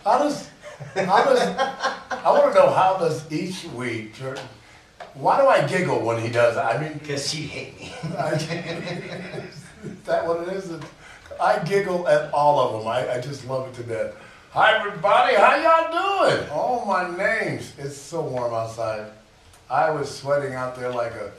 I want to know how does each week, why do I giggle when he does that? I mean, Because you hate me. Is that what it is? I giggle at all of them. I just love it to death. Hi everybody, how y'all doing? Oh, my names. It's so warm outside. I was sweating out there like a...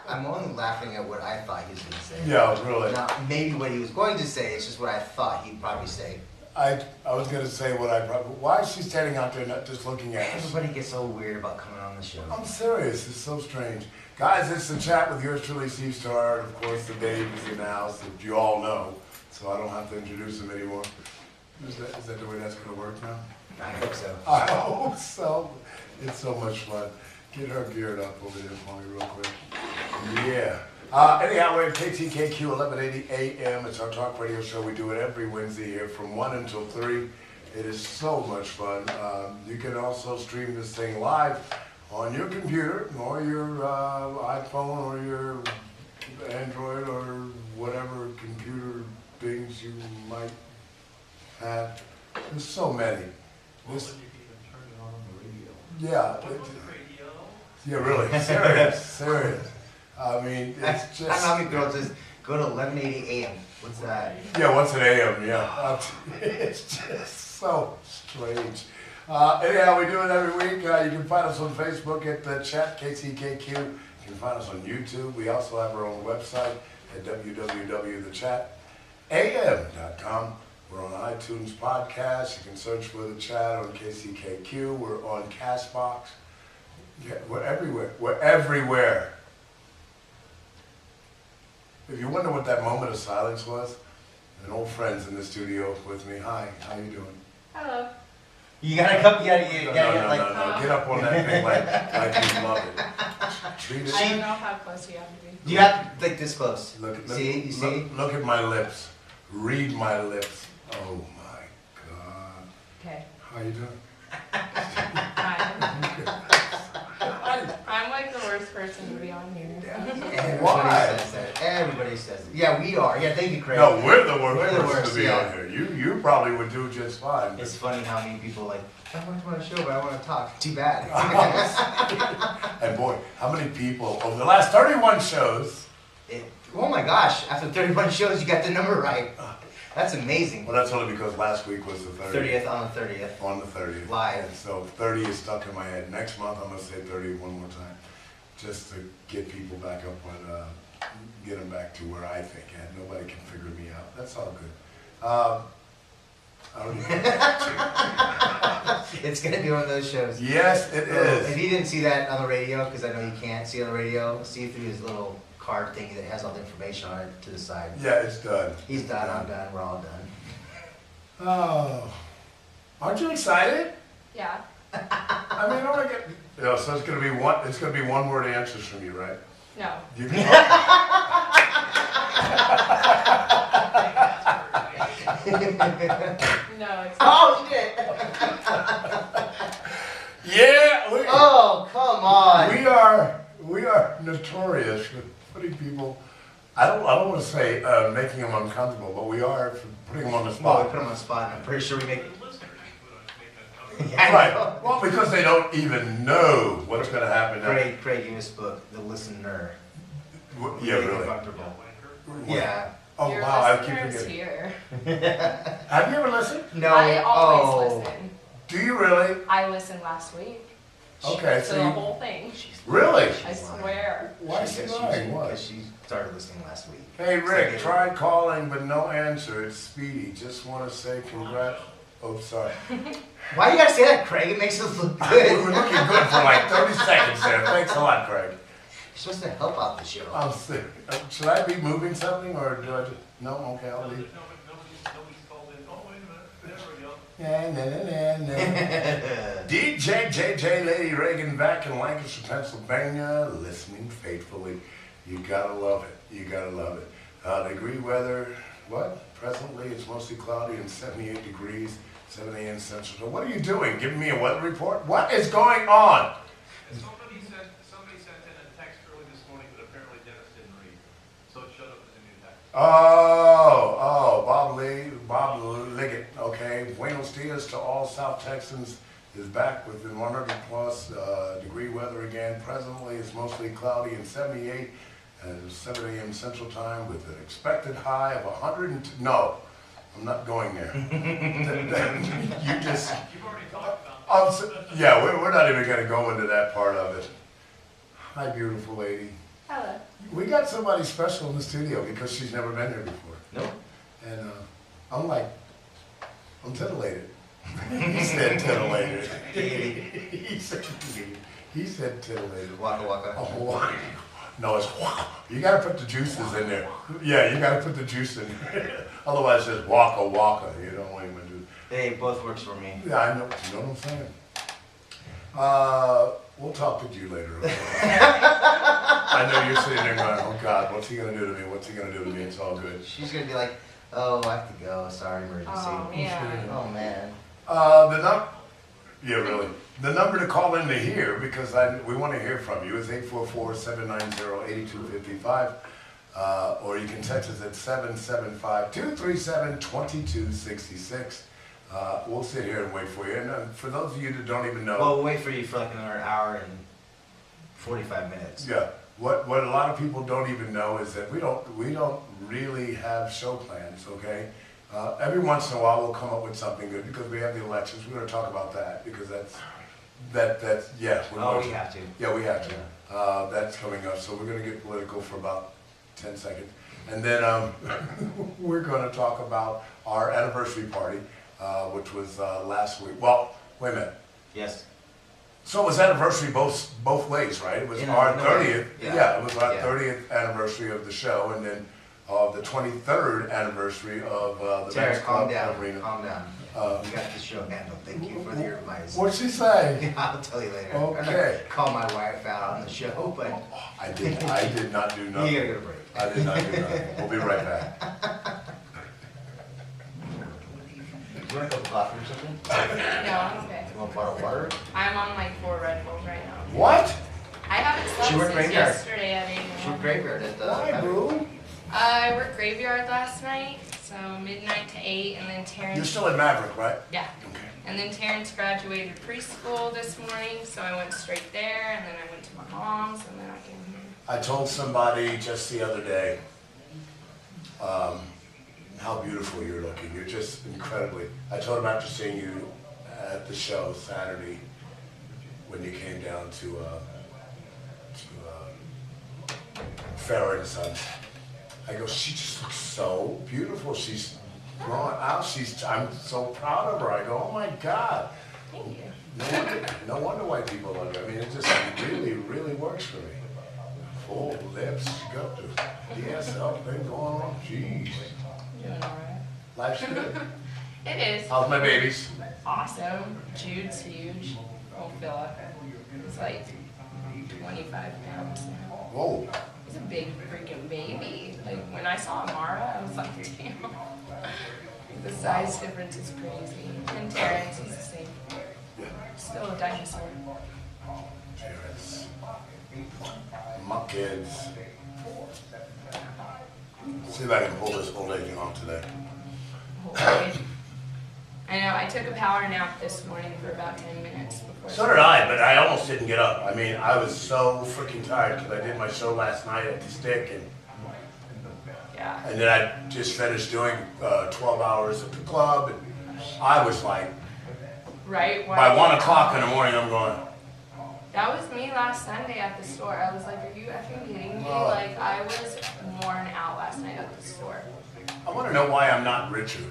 I'm only laughing at what I thought he was going to say. Yeah, really. Now, maybe what he was going to say is just what I thought he'd probably say. I was going to say what I probably... Why is she standing out there not just looking at us? Everybody gets so weird about coming on the show. I'm serious. It's so strange. Guys, it's the chat with yours truly, Steve Starr. Of course, the Dave is in the house that you all know, so I don't have to introduce him anymore. Is that the way that's going to work now? I hope so. I hope so. It's so much fun. Get her geared up over there for me real quick. Yeah. Anyhow, we're at KTKQ 1180 AM. It's our talk radio show. We do it every Wednesday here from 1 until 3. It is so much fun. You can also stream this thing live on your computer or your iPhone or your Android or whatever computer things you might have. There's so many. You can even turn it on the radio. Yeah. Radio? Yeah, really. Serious. I mean, it's just... I don't know how many girls just go to 1180 AM. What's that? Yeah, what's an AM? Yeah. It's just so strange. Anyhow, we do it every week. You can find us on Facebook at the chat, KCKQ. You can find us on YouTube. We also have our own website at www.thechatam.com. We're on iTunes Podcast. You can search for the chat on KCKQ. We're on Castbox. Yeah, we're everywhere. We're everywhere. If you wonder what that moment of silence was, an old friend's in the studio with me. Hi, how you doing? Hello. You gotta come, No, get up on that thing like you love it. Treat it. I don't know how close you have to be. You have to like this close. Look, look at my lips. Read my lips. Oh my God. Okay. How you doing? I'm like the worst person to be on here. Why? Everybody says it. Yeah, we are. Yeah, thank you, Craig. No, we're the worst We're the person worst, to be yeah. on here. You probably would do just fine. It's funny how many people like, I want to come on a show, but I want to talk. Too bad. And boy, how many people over the last 31 shows? Oh my gosh, after 31 shows, you got the number right. That's amazing. Well, that's only because last week was the 30th. 30th on the 30th. On the 30th. Live. And so 30 is stuck in my head. Next month I'm going to say 30 one more time. Just to get people back up on, get them back to where I think at. Nobody can figure me out. That's all good. I don't even know. It's going to be one of those shows. Yes, it is. If you didn't see that on the radio, because I know you can't see on the radio, see through his little card thing that has all the information on it to the side. Yeah, it's done. He's done, I'm done, we're all done. Oh. Aren't you excited? Yeah. I mean, oh my God. You know, so it's gonna be one word answers from you, right? No. You can No, it's Oh, shit! Yeah, Oh, come on! we are notorious for putting people, I don't want to say making them uncomfortable, but we are for putting them on the Well, spot. we put him on the spot, and I'm pretty sure we make... Right. Well, because they don't even know what's going to happen next. Craig in his book, The Listener. Yeah, Make it really. comfortable. Yeah. Oh, Your wow, I keep listeners forgetting. here. Have you ever listened? No. I always listen. Do you really? I listened last week. Okay, To so the you, whole thing. really? I swear. Why is she lying? What? Because she started listening last week. Hey, So Rick, they- tried calling, but no answer. It's Speedy. Just want to say congrats. Oh, sorry. Why you gotta say that, Craig? It makes us look We good. were looking good for like 30 seconds there. Thanks a lot, Craig. You're supposed to help out the show. I'm sick. Should I be moving something or do I just... No? Okay, I'll leave. Nobody's called in. Oh, wait a minute. There we go. Yeah, nah, nah, nah, nah. DJ JJ Lady Reagan back in Lancaster, Pennsylvania, listening faithfully. You gotta love it. You gotta love it. Degree weather, what? Presently it's mostly cloudy and 78 degrees, 7 a.m. Central. What are you doing? Giving me a weather report? What is going on? Somebody sent in a text early this morning, but apparently Dennis didn't read. So it showed up as a new text. Bob Liggett, okay. Buenos dias to all South Texans is back within 100 plus degree weather again. Presently it's mostly cloudy and 78 at 7 a.m. Central Time with an expected high of 100. No, I'm not going there. You just, You've already talked about that. yeah, we're not even going to go into that part of it. Hi, beautiful lady. Hello. We got somebody special in the studio because she's never been here before. Nope. And I'm titillated. He said titillated. he said titillated. Waka waka. Oh, waka. No, it's waka. You gotta put the juices in there. Yeah, you gotta put the juice in there. Otherwise it's waka waka. You don't want him to do. Hey, both works for me. Yeah, I know. You know what I'm saying? We'll talk with you later. Okay? I know you're sitting there going, oh God, what's he gonna do to me? What's he gonna do to me? It's all good. She's gonna be like, oh, I have to go. Sorry, emergency. Oh, man. Oh, man. Yeah, really. The number to call in to hear, because we want to hear from you, is 844-790-8255. Or you can text us at 775-237-2266. We'll sit here and wait for you. And for those of you that don't even know, Well, we'll wait for you for like another hour and 45 minutes. yeah, what a lot of people don't even know is that we don't really have show plans. Okay, every once in a while we'll come up with something good because we have the elections. We're going to talk about that because that's yeah. Oh, we have to. Yeah, we have to. That's coming up, so we're going to get political for about 10 seconds, and then we're going to talk about our anniversary party, which was last week. Well, wait a minute. Yes. So it was anniversary both ways, right? It was In our a way, 30th. yeah. Yeah, it was our Yeah. 30th anniversary of the show, and then the 23rd anniversary of the Tara, Men's calm Club down. Arena. Calm down. You got the show handled. Thank you for your advice. What'd she say? I'll tell you later. Okay. I'm not call my wife out on the show, but I did not do you nothing. gotta get a break. I did not do nothing. We'll be right back. Do you want a cup of coffee or something? No, I'm okay. You want a bottle of water? I'm on like 4 Red Bulls right now. What? I haven't She slept worked since graveyard. yesterday at 8 She a.m. went graveyard at the. Why, boo? I worked graveyard last night, so midnight to 8, and then Terrence. You're still at Maverick, right? Yeah. Okay. And then Terrence graduated preschool this morning, so I went straight there, and then I went to my mom's, and then I came here. I told somebody just the other day how beautiful you're looking. You're just incredibly. I told him after seeing you at the show Saturday when you came down to Farrah and Sons. I go, she just looks so beautiful. She's growing out. I'm so proud of her. I go, oh my God. Thank you. No wonder why people love her. I mean, it just really, really works for me. Full lips, you got the DSL thing going on. Jeez. Doing alright. Life's good. It is. How's my babies? Awesome. Jude's huge. Oh, Philip. He's like 25 pounds now. Whoa. He's a big freaking baby. Like, when I saw Amara, I was like, damn. The size difference is crazy. And Terrence, he's the same. Still a dinosaur. Parents. My kids. See if I can pull this whole thing off today. Hopefully. I know, I took a power nap this morning for about 10 minutes before. So did I, but I almost didn't get up. I mean, I was so freaking tired because I did my show last night at the Stick, Yeah. and then I just finished doing 12 hours at the club, and I was like, Right? by 1 o'clock in the morning, I'm going, That was me last Sunday at the store. I was like, are you effing kidding me? Oh. Like, I was worn out last night at the store. I want to know why I'm not richer.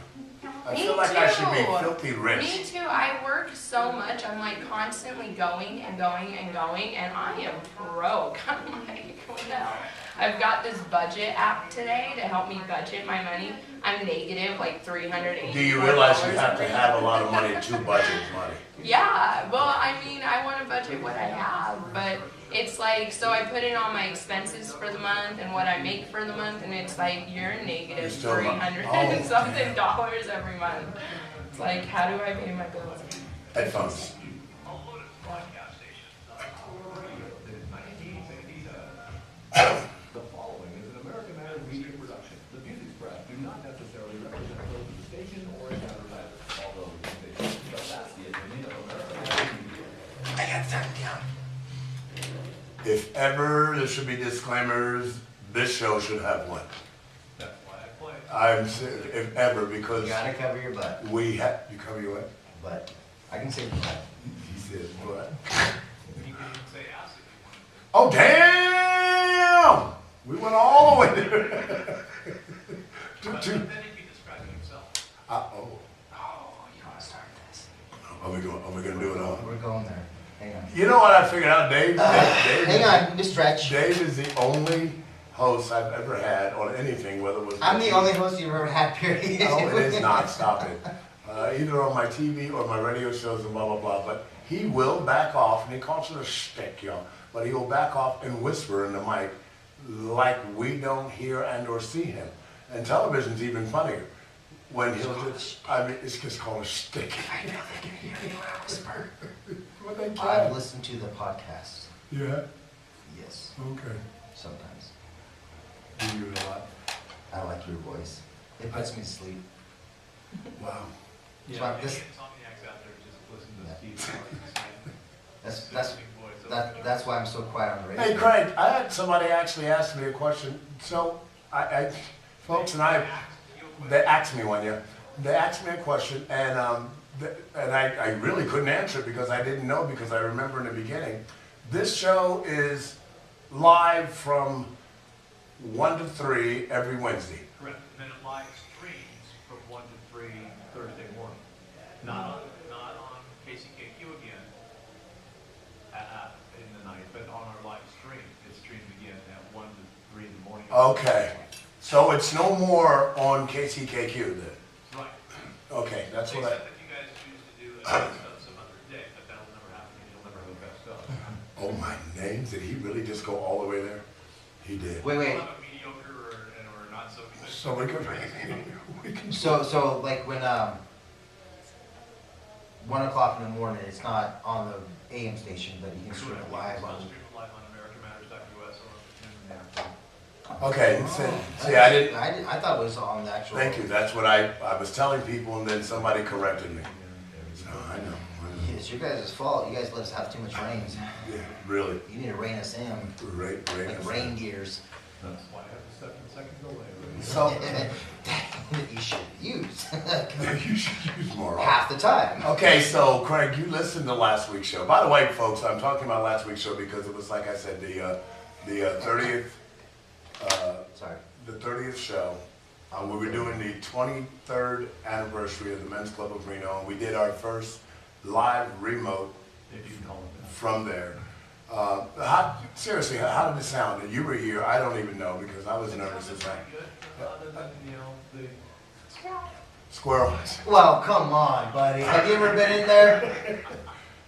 I Me feel like I should be too. filthy rich. Me too. I work so much. I'm like constantly going and going and going, and I am broke. I'm like, what the hell? I've got this budget app today to help me budget my money. I'm negative like $380. Do you realize you have to have a lot of money to budget money? Yeah, well, I mean, I want to budget what I have, but it's like, so I put in all my expenses for the month and what I make for the month, and it's like, you're negative You're still not- 300 oh, and something man. dollars every month. It's like, how do I pay my bills? Headphones. The following is an American Idol media production. The music got time down. If ever there should be disclaimers, this show should have one. That's why I play. I'm serious, if ever, because You gotta cover your butt. we have, you cover your what? But I can say butt. He said, what? You can even say ass if you want to. Oh, damn! We went all the way there. But then he'd be describing himself. Oh, Oh, you wanna start this? are we gonna do it on? We're going there. Hang on. You know what I figured out, Dave? Hang on, just stretch. Dave is the only host I've ever had on anything, whether it was. I'm the only host you've ever had, period. No, it is not. Stop it. Either on my TV or my radio shows and blah, blah, blah. But he will back off, and he calls it a shtick, y'all. But he will back off and whisper in the mic like we don't hear and or see him. And television's even funnier. When he'll just, I mean, it's just called a shtick. I know they can hear you when I whisper. Well, they I've can. listened to the podcast. Yeah, Yes, okay. sometimes. You do it a lot. I like your voice. It puts me to sleep. Wow. That's Yeah, why any this- insomniacs out there just listen to Yeah. Steve Martin's That's why I'm so quiet on the radio. Hey, Craig, I had somebody actually ask me a question. So, folks and I, they asked me one, yeah. They asked me a question, and I really couldn't answer it because I didn't know, because I remember in the beginning. This show is live from 1 to 3 every Wednesday. Correct. And then it live streams from 1 to 3 Thursday morning. Not on KCKQ again in the night, but on our live stream. It streams again at 1 to 3 in the morning. Okay. So it's no more on KCKQ then? Right. Okay, that's what I... Except if you guys choose to do it some other day, but that'll never happen, and you'll never have the best stuff. Oh, my name? Did he really just go all the way there? He did. Wait, wait. We'll have a mediocre or not so good. So we can... So like when 1 o'clock in the morning, it's not on the AM station, but you can stream it live on. Stream it live on AmericanMatters.us or in Okay, see, I didn't... I thought it was on the actual. Thank you. That's what I was telling people, and then somebody corrected me. So I know. It's your guys' fault. You guys let us have too much rains. Yeah, really. You need to rein us in, Right, right. like rain gears. That's why I have a 7-second delay. So That you should use you should use more. half the time. Okay, so Craig, you listened to last week's show. By the way, folks, I'm talking about last week's show because it was, like I said, the 30th. Sorry. The 30th show. We were doing the 23rd anniversary of the Men's Club of Reno, and we did our first live remote If you can call it that. from there. Seriously, how did it sound? You were here. I don't even know because I was nervous as heck. Good, other than, the Squirrels. Well, come on, buddy. Have you ever been in there?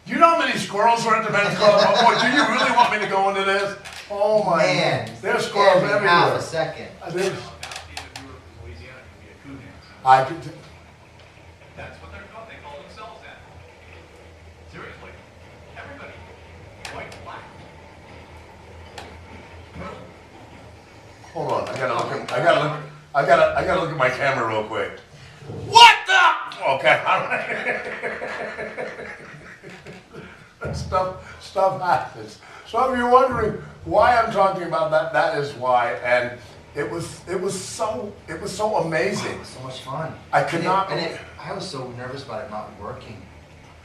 You know how many squirrels were at the Men's Club? Oh, boy, do you really want me to go into this? Oh my Man, there's squirrels every everywhere. half a second. I did. now, Steve, if you were from Louisiana, you'd be a coon dance. I could. That's what they're called. They call themselves that. Seriously. Everybody. White, black. Hold on. I gotta look at my camera real quick. What the? Okay. All right. Stuff happens. So if you're wondering why I'm talking about that, that is why. And it was so amazing. So much fun. I could not. I was so nervous about it not working.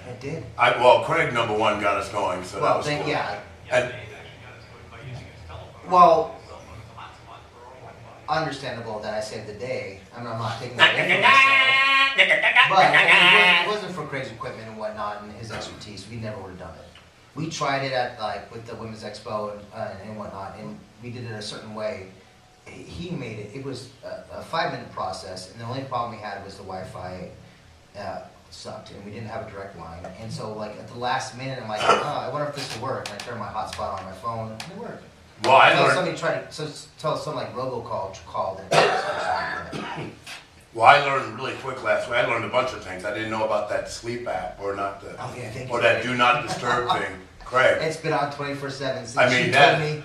And it did. Well, Craig number one got us going, so that Well, was cool. yeah. Yeah, And- Dave actually got us going by using his telephone. Well, His cell phone is a hotspot for our Wi-Fi. understandable that I saved the day. I'm not taking that away from myself. But if it wasn't for Craig's equipment and whatnot and his expertise, we never would have done it. We tried it at with the Women's Expo and whatnot, and we did it a certain way. He made it. It was a 5-minute process, and the only problem we had was the Wi-Fi sucked, and we didn't have a direct line. And so, like at the last minute, I'm like, oh, I wonder if this will work. And I turned my hotspot on my phone, and it worked. Well, I Until learned. somebody tried to tell some like robocall called and. Well, I learned really quick last week. I learned a bunch of things. I didn't know about that sleep app or not the, Oh, yeah, thank or you. that do not disturb thing. Craig, It's been on 24/7 since I mean, you that- told me.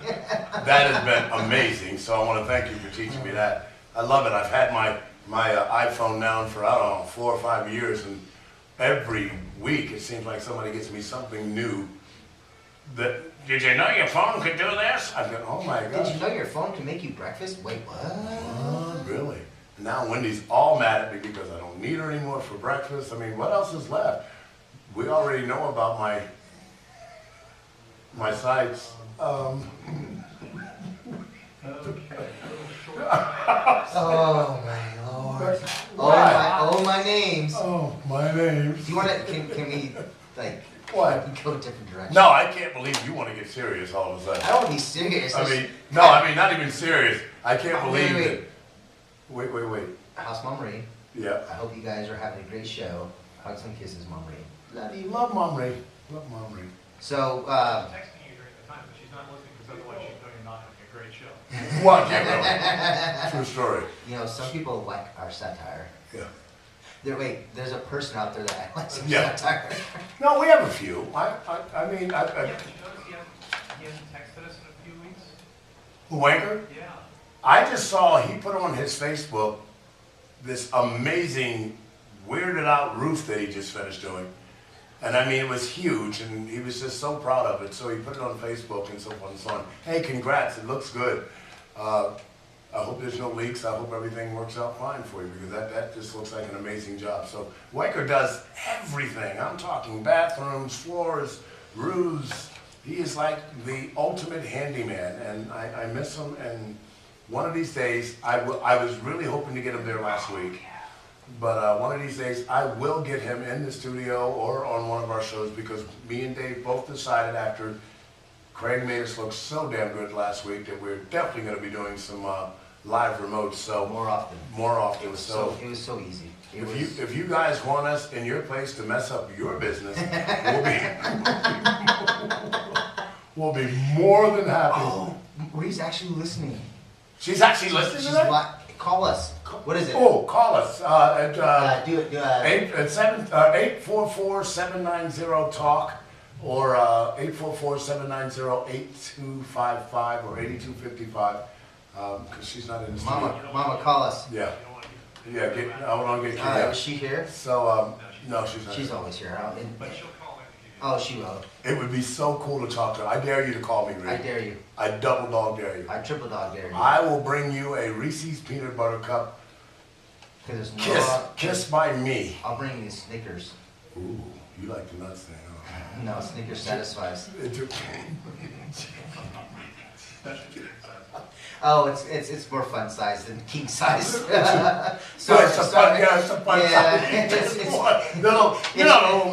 that has been amazing. So I want to thank you for teaching me that. I love it. I've had my iPhone now for, I don't know, 4 or 5 years, and every week it seems like somebody gets me something new Did you know your phone could do this? I said, oh my gosh. Did you know your phone can make you breakfast? Wait, what? Really? Now Wendy's all mad at me because I don't need her anymore for breakfast. I mean, what else is left? We already know about my sites. Oh my lord. Oh my names. Oh, my names. Do you want to? Can we like? What? Go a different direction. No, I can't believe you want to get serious all of a sudden. I don't want to be serious. I mean, not even serious. I can't believe wait. it. Wait. House Mom Marie. Yeah. I hope you guys are having a great show. Hugs and kisses, Mom Marie. Love you. Love Mom Ray. Love Mom Ray. So, I'm texting you during the time, but she's not listening because otherwise she'd know you're not having a great show. What? Yeah, really. True story. you know, some people like our satire. Yeah. There's a person out there that likes our Yeah. satire. No, we have a few. I mean, Yeah, but you notice he hasn't texted us in a few weeks? Wanker? Yeah. I just saw he put on his Facebook this amazing weirded out roof that he just finished doing. And I mean, it was huge and he was just so proud of it. So he put it on Facebook and so forth and so on. Hey, congrats, it looks good. I hope there's no leaks. I hope everything works out fine for you because that just looks like an amazing job. So Wanker does everything. I'm talking bathrooms, floors, roofs. He is like the ultimate handyman and I miss him. And one of these days, I was really hoping to get him there last week. But one of these days, I will get him in the studio or on one of our shows because me and Dave both decided after Craig made us look so damn good last week that we're definitely going to be doing some live remotes. So More often. More often. It was So it was so easy. if you guys want us in your place to mess up your business, we'll be more than happy. Oh, Marie's actually listening. She's actually listening to that? Call us. What is it? Oh, call us at Do it. 844-790-TALK or 844-790-8255 or 8255 because she's not in the studio. Mama, call us. Yeah. Yeah, I want to get Kate. Is she here? So, no, she's not. She's always here. But she'll call in if you Oh, she will. It would be so cool to talk to her. I dare you to call me, Rick. I dare you. I double dog dare you. I triple dog dare you. I will bring you a Reese's peanut butter cup. Because there's no. Kiss by me. I'll bring you Snickers. Ooh, you like the nuts thing, huh? No, Snickers satisfies. Oh, it's more fun size than king size. So it's a fun size. Yeah, Little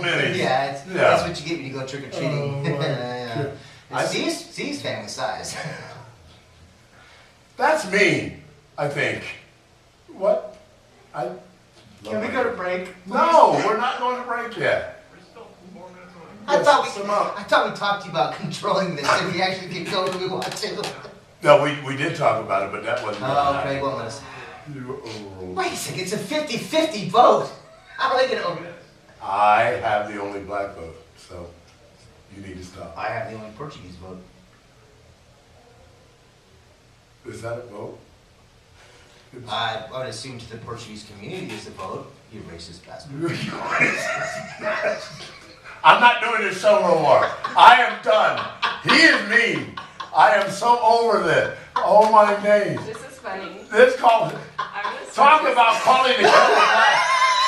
mini. Yeah, that's what you get when you go trick or treating. Oh, C's family size. That's me, I think. What? Can we go to break? No, we're not going to break yet. We're still 4 minutes away. I thought we talked to you about controlling this, and we actually can go when we want to. No, we did talk about it, but that wasn't. Oh, Craig won't let us. Oh. Wait a second, it's a 50-50 vote. How are they gonna? I have the only black vote, so you need to stop. I have the only Portuguese vote. Is that a vote? I would assume to the Portuguese community is the vote. You racist bastard. I'm not doing this show no more. I am done. He is mean. I am so over this. Oh my days. This is funny. This call. I'm gonna Talk start about calling the show black.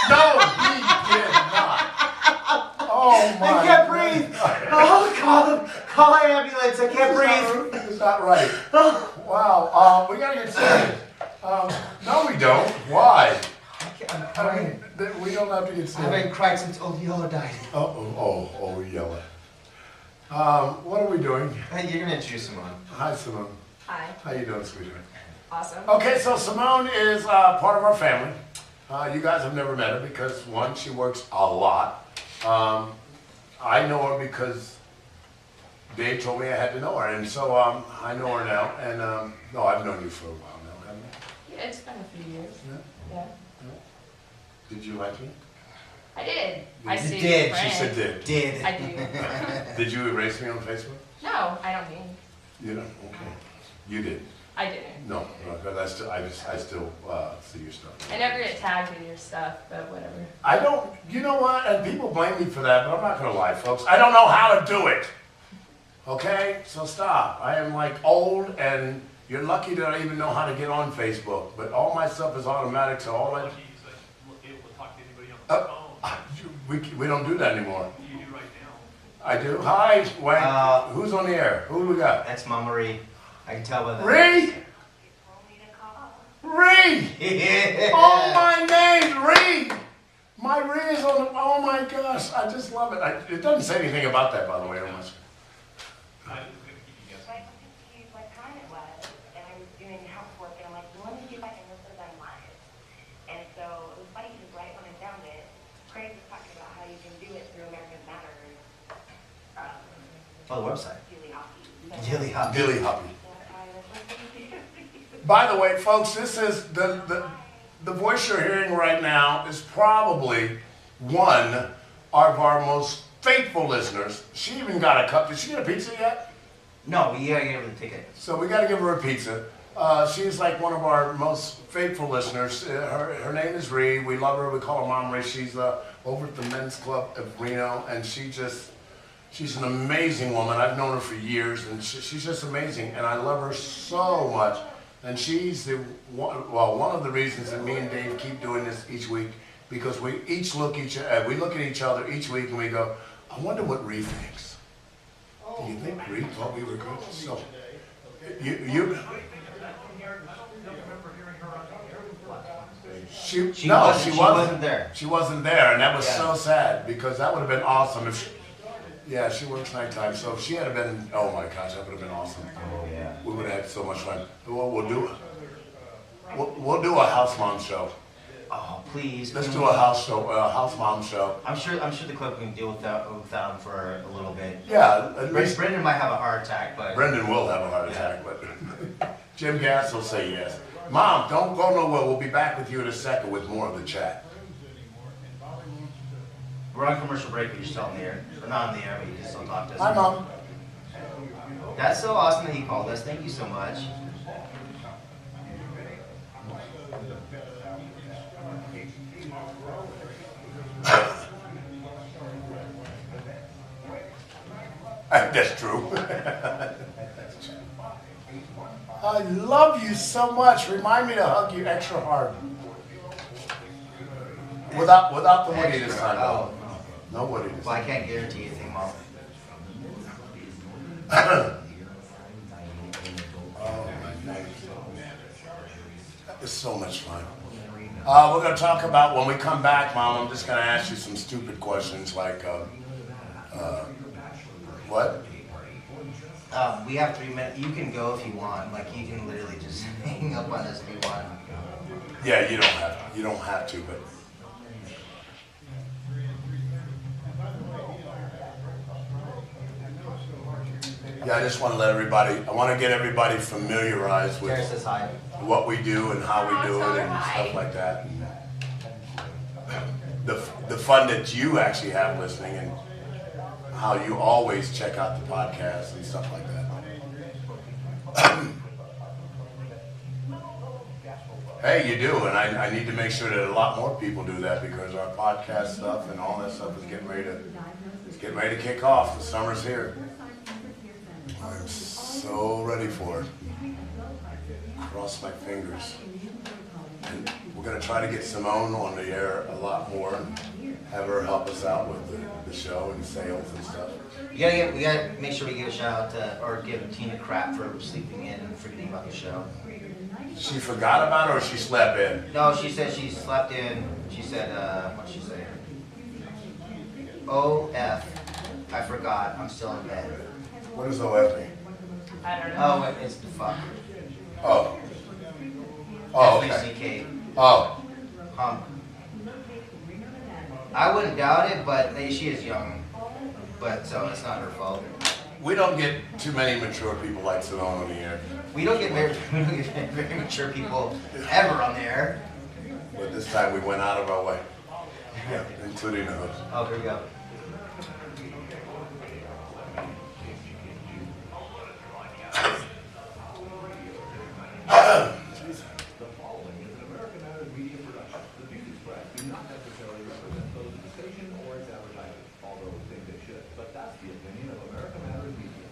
No, he did not. Oh my. I can't breathe. Oh, call an ambulance. I can't breathe. It's not right. Wow. We gotta get serious. No, we don't. Why? I mean, we don't have to get I serious. haven't cried since Old Yeller died. Oh, Yella. What are we doing? Hey, you're gonna introduce Simone. Hi, Simone. Hi. How you doing, sweetheart? Awesome. Okay, so Simone is part of our family. You guys have never met her because, one, she works a lot. I know her because Dave told me I had to know her, and so I know her now. And no, I've known you for a while now, haven't I? Yeah, it's been a few years. Yeah. Did you like me? I did. I You see did. your She friend. said did. Did. I do. Did you erase me on Facebook? No, I don't mean. You know? Okay. You did. I didn't. No, because I still see your stuff. I never get tagged in your stuff, but whatever. I don't, you know what, and people blame me for that, but I'm not gonna lie, folks. I don't know how to do it. Okay, so stop. I am like old, and you're lucky that I even know how to get on Facebook. But all my stuff is automatic, so all I Lucky you said able to talk to anybody on the phone. we don't do that anymore. You do right now. I do. Hi, wait. Who's on the air? Who do we got? That's Mama Marie. I can tell by the. Ree. Ree. Yeah. Oh my name, Ree. My Ree is on the. Oh my gosh, I just love it. It doesn't say anything about that, by the way, unless. I was going to keep you guessing. So I looked to see what time it was, and I was doing housework, and I'm like, well, let me see if I can listen to them live. And so it was funny because right when I found it, Craig was talking about how you can do it through American Matters. Oh, the website. Julie Hockey. Dilly hop. Dilly Hoppy. So I was listening to By the way, folks, this is the voice you're hearing right now is probably one of our most faithful listeners. She even got a cup. Did she get a pizza yet? No, we gotta give her the ticket. So we got to give her a pizza. She's like one of our most faithful listeners. Her name is Ree. We love her. We call her Mom Ree. She's over at the Men's Club of Reno, and she's an amazing woman. I've known her for years, and she's just amazing, and I love her so much. And she's one of the reasons that me and Dave keep doing this each week, because we each look at each other each week, and we go, I wonder what Ree thinks. Do you think Ree thought we were good? So, you. She wasn't there. She wasn't there, and that was Yeah. so sad, because that would have been awesome if. Yeah, she works nighttime, so if she had been, oh my gosh, that would have been awesome. Oh yeah. We would have had so much fun. We'll do a house mom show. Oh please. Let's can do we- a house mom show. I'm sure the club can deal without him for a little bit. Yeah, at least Brendan might have a heart attack, but Brendan will have a heart attack, but Jim Gass will say yes. Mom, don't go nowhere. We'll be back with you in a second with more of the chat. we're on commercial break. But you're still on the air. We're not on the air, but you can still talk to us. Hi, Mom. That's so awesome that he called us. Thank you so much. That's true. I love you so much. Remind me to hug you extra hard. Without the Woody this time. Oh, No Woody this well, I time. can't guarantee anything, Mom. Oh my God. That was so much fun. We're going to talk about, when we come back, Mom, I'm just going to ask you some stupid questions like, what? We have 3 minutes. You can go if you want. Like you can literally just hang up on us if you want. Yeah, you don't have to, but. Yeah, I just want to I want to get everybody familiarized Tara with says hi. what we do and how we do it and stuff like that. The fun that you actually have listening and how you always check out the podcast and stuff like that. Hey, you do, and I need to make sure that a lot more people do that, because our podcast stuff and all that stuff is getting ready to kick off. The summer's here. I'm so ready for it. Cross my fingers. And we're going to try to get Simone on the air a lot more and have her help us out with the show and sales and stuff. We gotta make sure we give a shout out to, or give Tina crap for sleeping in and forgetting about the show. She forgot about it, or she slept in? No, she said she slept in. She said, what'd she say? OF. I forgot. I'm still in bed. What does OF mean? I don't know. Oh, it's the fuck. Oh. Oh, okay. F-U-C-K. Oh. I wouldn't doubt it, but she is young. But so it's not her fault. We don't get too many mature people like Simone on the air. We don't get very mature people ever on the air. But this time we went out of our way. Yeah, including the host. Oh, here we go. The following is an American Matters media production. The views expressed do not necessarily represent those of the station or its advertisers, although we think they should. But that's the opinion of American Matters Media.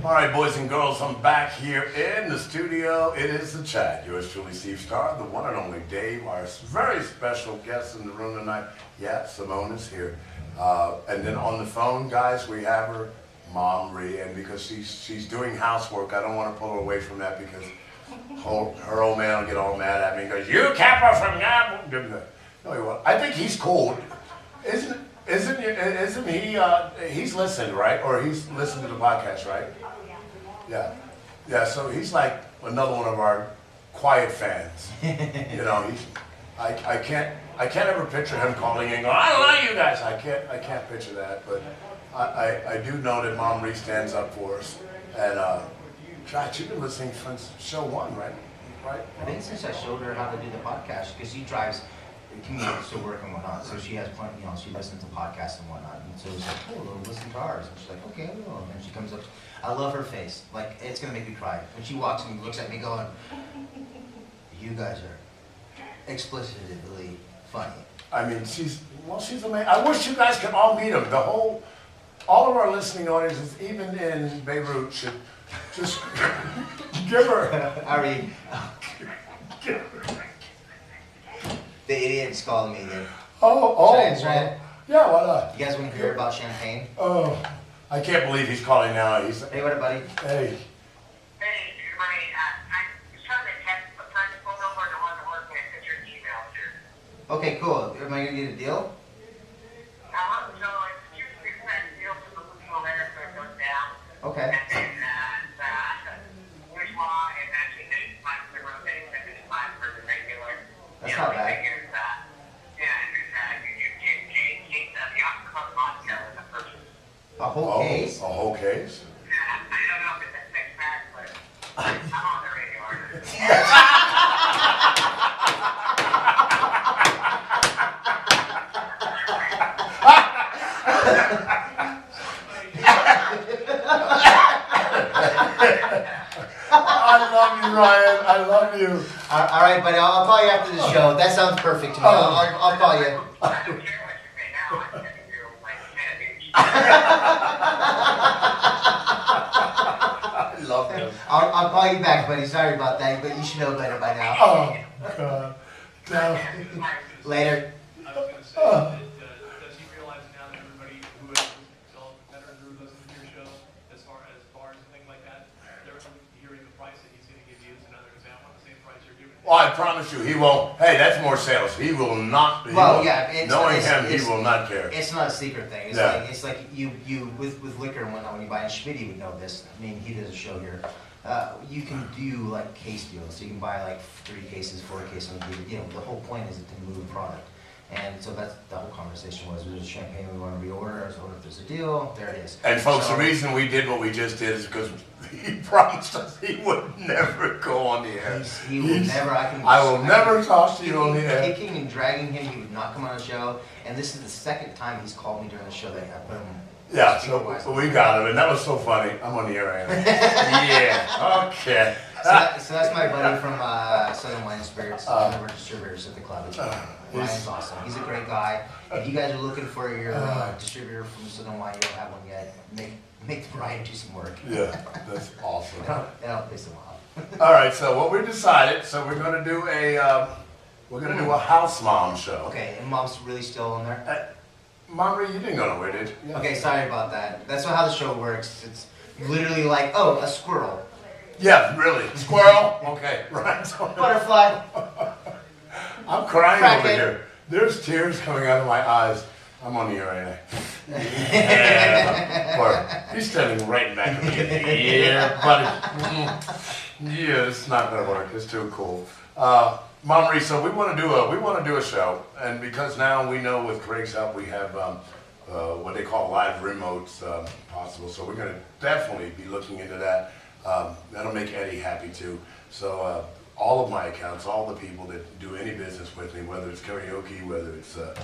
All right, boys and girls, I'm back here in the studio. It is the chat. Yours truly, Steve Starr, the one and only Dave, our very special guest in the room tonight. Yeah, Simone is here. And then on the phone, guys, we have her mom, Rhea, and because she's doing housework, I don't want to pull her away from that because her old man will get all mad at me and goes, "You kept her from that." No, he won't. I think he's cool. Isn't he? He's listened, right? Or he's listened to the podcast, right? Yeah, yeah. So he's like another one of our quiet fans. You know, I can't ever picture him calling and going, "I love you guys." I can't picture that, but I do know that Mom Ree stands up for us. And God, you've been listening since show one, right? Right. I think since I showed her how to do the podcast, because she drives commutes to work and whatnot, so she has plenty, she listens to podcasts and whatnot, and so it's like, oh, we'll listen to ours, and she's like, okay, I will, and then she comes up, I love her face, like, it's gonna make me cry, when she walks and looks at me going, you guys are explicitly funny. I mean, she's amazing. I wish you guys could all meet him. All of our listening audiences, even in Beirut, should just give her. Ari, the idiot's calling me again. Oh, Should I answer it? Yeah, why not? You guys want to hear about champagne? Oh, I can't believe he's calling now. Hey, what, buddy? Hey. Hey, everybody, I was trying to text, but trying to phone over and it wasn't working. I sent you an email here. Okay, cool. Am I gonna get a deal? So it's 2% deal for the Louisville there, so it goes down. Okay. And then, bourgeois is actually 85 for the rotating, 75 for the regular. That's not bad. Yeah, and then, the October vodka is the first. A whole case? A whole case? Yeah, I don't know if it's a six-pack, but I'm on the radio. I love you, Ryan. I love you. All right, buddy. I'll call you after the show. That sounds perfect to me. I'll call you. I don't care what you say now. I'm sending you like candy. I love him. I'll call you back, buddy. Sorry about that, but you should know better by now. Oh, God. No. Later. I was gonna say, does he realize now that everybody who has veterans who listen to your show, as far as bars and things like that, they're hearing the price that he's gonna give you, and others say, I want the same price you're giving me. Well, I promise you, he won't. Hey, that's more sales. He will not. Well, yeah, knowing him, he will not care. It's not a secret thing. It's like you with liquor and whatnot. When you buy, and Schmitty would know this. I mean, he does a show here. You can do like case deals. So you can buy like 3 cases, 4 cases, and the whole point is to move product. And so that's the whole conversation was. There's champagne we want to reorder. So if there's a deal, there it is. And folks, So- the reason we did what we just did is because he promised us he would never go on the air. He will never. I will never talk to you on the air. Kicking and dragging him, he would not come on the show. And this is the second time he's called me during the show that I put him. Yeah, so we got him, and that was so funny. I'm on the air, I am. Yeah, okay. So that's my buddy from Southern Wine Spirits, one of our distributors at the club. Ryan's awesome. He's a great guy. If you guys are looking for your distributor from Southern Wine, you don't have one yet, make Ryan do some work. Yeah, that's awesome. That'll piss him off. All right, so what we decided, so we're gonna do a house mom show. Okay, and Mom's really still on there? Mom, you didn't go nowhere, did you? Okay, sorry about that. That's not how the show works. It's literally like, oh, a squirrel. Yeah, really. Squirrel? Okay, right. Butterfly. I'm crying Crack over it. here. There's tears coming out of my eyes. I'm on the air right now. Yeah. Or he's standing right back of me. Yeah, buddy. Yeah, it's not gonna work. It's too cool. Mom Marie, so we want to do a show, and because now we know with Craig's help we have what they call live remotes possible. So we're going to definitely be looking into that. That'll make Eddie happy too. So all of my accounts, all the people that do any business with me, whether it's karaoke, whether it's the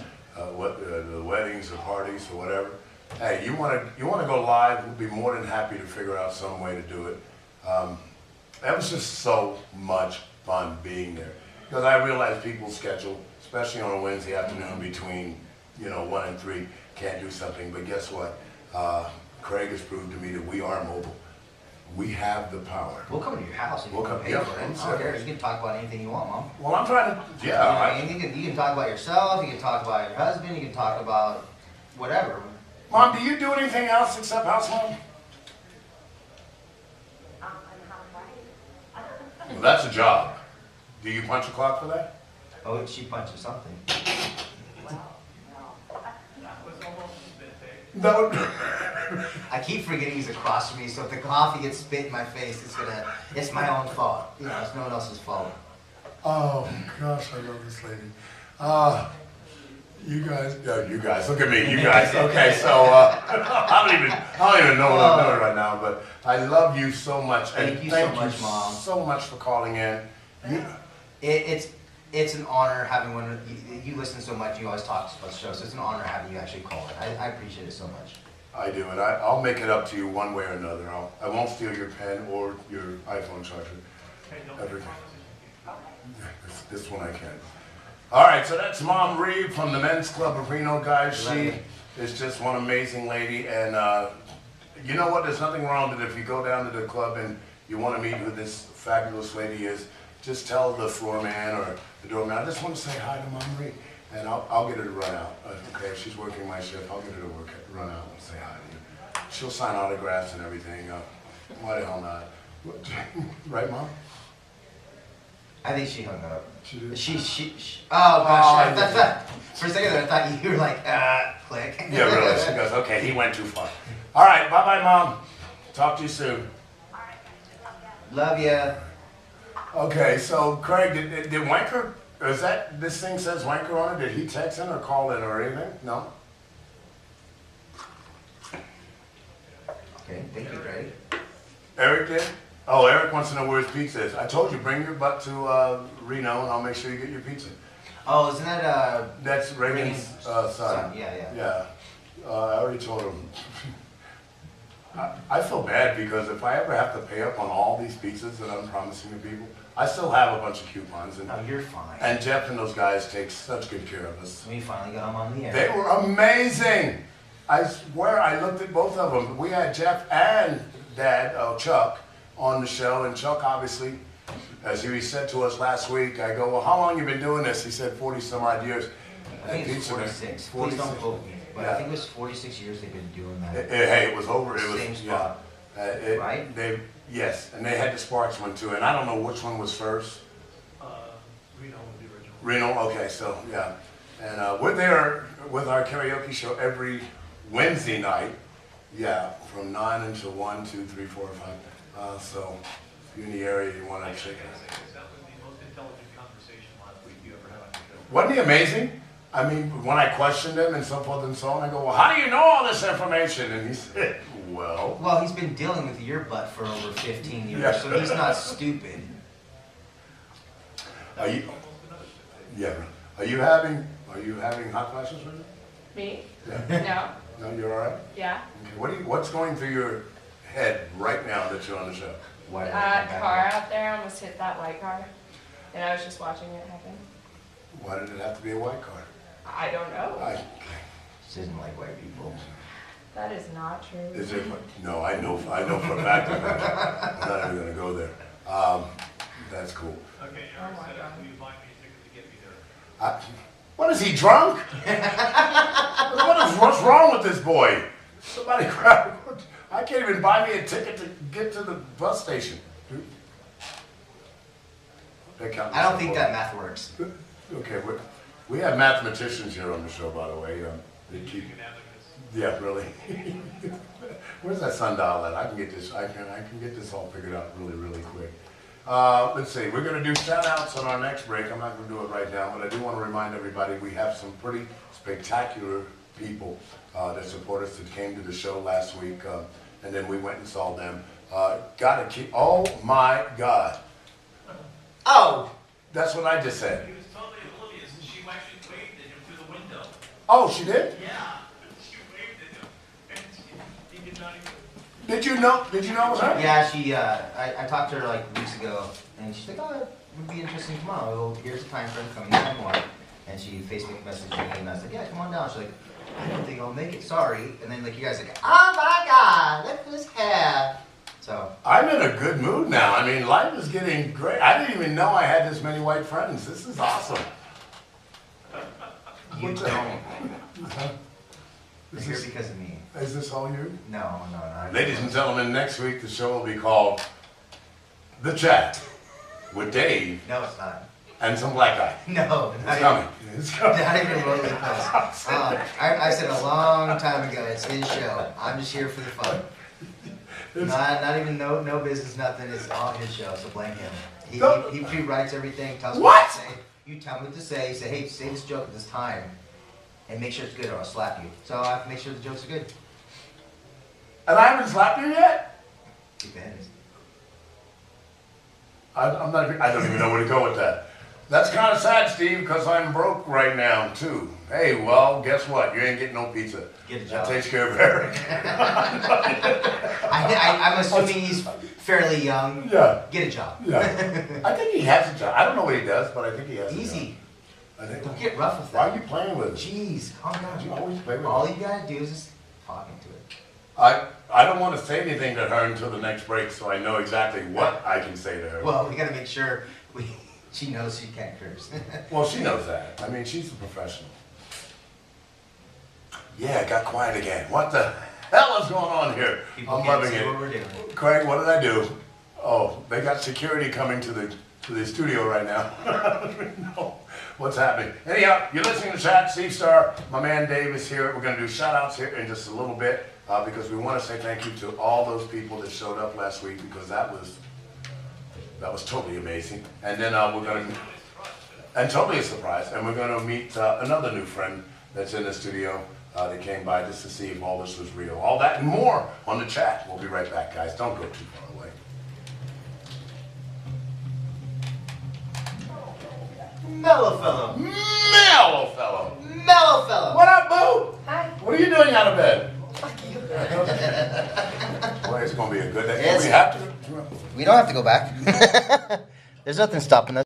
weddings or parties or whatever. Hey, you want to go live? We'll be more than happy to figure out some way to do it. That was just so much fun being there. Because I realize people's schedule, especially on a Wednesday afternoon between 1 and 3, can't do something. But guess what? Craig has proved to me that we are mobile. We have the power. We'll come to your house if you We'll want come- to pay yeah, for it. I'm I don't care. serious. You can talk about anything you want, Mom. Well, I'm trying to, You know what I yeah. mean? You can talk about yourself, you can talk about your husband, you can talk about whatever. Mom, do you do anything else except housework? I'm a housewife. Well, that's a job. Do you punch a clock for that? Oh, she punches something. Well, no. That was almost a bit big. No. I keep forgetting he's across from me, so if the coffee gets spit in my face, it's my own fault. You know, it's no one else's fault. Oh, gosh, I love this lady. You guys, look at me, you guys. Okay, so, I don't even know what I'm doing right now, but I love you so much. And Thank you so much, Mom. so much for calling in. It's an honor having one. You listen so much. You always talk about the show, so it's an honor having you actually call it. I appreciate it so much. I do, and I'll make it up to you one way or another. I won't steal your pen or your iPhone charger. Hey, don't Everything. promise This one I can. All right, so that's Mom Reed from the Men's Club of Reno, guys. She is just one amazing lady, and you know what? There's nothing wrong with it. If you go down to the club and you want to meet who this fabulous lady is, just tell the floor man or the doorman, I just want to say hi to Mom Reed, and I'll get her to run out. Okay, if she's working my shift, I'll get her to run out and say hi to you. She'll sign autographs and everything. Why the hell not? Right, Mom? I think she hung up. She did? Oh gosh! Oh, For a second there, I thought you were like, click. Yeah, really. She goes, okay, he went too far. All right, bye-bye, Mom. Talk to you soon. Love ya. Okay, so Craig, did Wanker, is that, this thing says Wanker on it, did he text in or call in or anything? No? Okay, thank you, Greg. Eric did? Oh, Eric wants to know where his pizza is. I told you, bring your butt to Reno and I'll make sure you get your pizza. Oh, isn't that That's Reagan's son. Yeah. Yeah, I already told him. I feel bad because if I ever have to pay up on all these pizzas that I'm promising to people, I still have a bunch of coupons. And, Oh, you're fine. and Jeff and those guys take such good care of us. We finally got him on the air. They were amazing. I swear I looked at both of them. We had Jeff and Dad, Chuck, on the show. And Chuck, obviously, as he said to us last week, I go, well, how long you been doing this? He said 40 some odd years. I think it's Pizza Man. 46. 46. Please don't quote me. But Yeah. I think it was 46 years they've been doing that. Hey, it was over. It was Same spot. Yeah. Right? Yes, and they had the Sparks one too. And I don't know which one was first. Reno was the original. Reno, okay, so yeah. And we're there with our karaoke show every Wednesday night. Yeah, from 9 until 1, 2, 3, 4, 5. So if you're in the area, you want I to gotta check say it out. this, that was the most intelligent conversation last week you ever had on your show. Wasn't he amazing? I mean, when I questioned him and so forth and so on, I go, well, how do you know all this information? And he said, well. Well, he's been dealing with your butt for over 15 years, Yeah. so he's not stupid. Are you? Yeah. Are you having hot flashes right now? Me? Yeah. No? No, you're all right. Yeah? Okay. What's going through your head right now that you're on the show? Why did I come back? Car out there almost hit that white car. And I was just watching it happen. Why did it have to be a white car? I don't know. She doesn't like white people. That is not true. Is it? No, I know for a fact. I'm not even gonna go there. That's cool. Okay, Oh Eric my said, God. will you buy me a ticket to get me there? What is he drunk? What's wrong with this boy? Somebody grab. I can't even buy me a ticket to get to the bus station. I don't think that math works. Okay, we have mathematicians here on the show, by the way. They keep. You can have this. Yeah, really. Where's that sundial at? I can get this. I can get this all figured out really quick. Let's see. We're going to do shout outs on our next break. I'm not going to do it right now, but I do want to remind everybody we have some pretty spectacular people that support us that came to the show last week, and then we went and saw them. Gotta keep. Oh my God. Oh! That's what I just said. He was totally oblivious. She actually waved at him through the window. Oh, she did? Yeah. She waved at him. And he did not even. Did you know it was her? Yeah, I talked to her like weeks ago, and she's like, oh, it would be interesting tomorrow. Well, here's the time frame coming in tomorrow. And she Facebook messaged me, and I was like, yeah, come on down. She's like, I don't think I'll make it, sorry. And then like you guys like, oh my God, look who's here. So, I'm in a good mood now. I mean, life is getting great. I didn't even know I had this many white friends. This is awesome. you What's don't. that? You're Is here this, because of me. is this all you? No. Ladies and gentlemen, next week the show will be called The Chat with Dave No, it's not. and some black guy. No, It's not coming. It's coming. Not even remotely close. I said a long time ago, it's his show. I'm just here for the fun. Not even no business, nothing. It's all his show, so blame him. He pre-writes everything, tells me What? what to say. You tell me what to say. You say, hey, say this joke at this time, and make sure it's good, or I'll slap you. So I have to make sure the jokes are good. And I haven't slapped you yet? Depends. I'm not, I don't even know where to go with that. That's kind of sad, Steve, because I'm broke right now, too. Hey, well, guess what? You ain't getting no pizza. Get a That job. takes care of Eric. I'm assuming he's fairly young. Yeah, Get a job. yeah. I think he has a job. I don't know what he does, but I think he has a job. Easy. I think. Don't get rough with Why that. are you playing with it? Jeez, calm You down. always play with All it. you gotta do is just talking to it. I don't want to say anything to her until the next break, so I know exactly what I can say to her. Well, we gotta make sure she knows she can't curse. Well, she knows that. I mean, she's a professional. Yeah, it got quiet again. What the hell is going on here? People I'm can't loving see it. what we're doing. Craig, what did I do? Oh, they got security coming to the studio right now. I don't even know what's happening. Anyhow, you're listening to Chat. Steve Star, my man Dave is here. We're going to do shout outs here in just a little bit because we want to say thank you to all those people that showed up last week because that was totally amazing. And then we're going to, and totally a surprise, and we're going to meet another new friend that's in the studio. They came by just to see if all this was real. All that and more on the chat. We'll be right back, guys. Don't go too far away. Mellow fellow. Mellow fellow. Mellow fellow. What up, boo? Hi. What are you doing out of bed? Fuck you. Boy, it's going to be a good day. Yes. We have to. We don't have to go back. There's nothing stopping us.